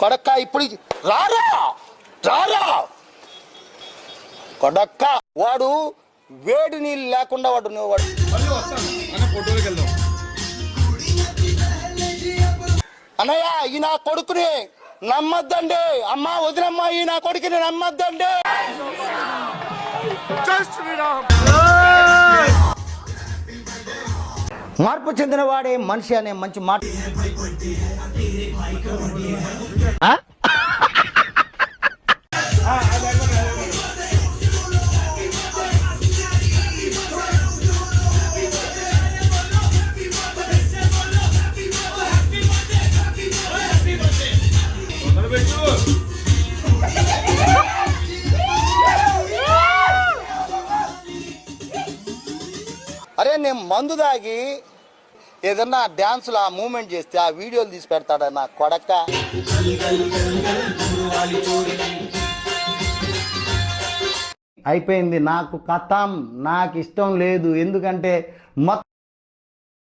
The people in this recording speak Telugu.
కొడక్క ఇప్పుడు రారా రారా కొడక్క వాడు వేడి నీళ్ళు లేకుండా వాడు అన్నయ్య ఈ నా కొడుకుని నమ్మద్దండి అమ్మ వదినమ్మ ఈ నా కొడుకుని నమ్మద్దండి. మార్పు చెందిన వాడే మనిషి అనే మంచి మాట. అరే నేను మందు దాగి ఏదన్నా డ్యాన్సులు ఆ మూమెంట్ చేస్తే ఆ వీడియోలు తీసి పెడతాడా నా కొడక్క. అయిపోయింది నాకు కథం, నాకు ఇష్టం లేదు. ఎందుకంటే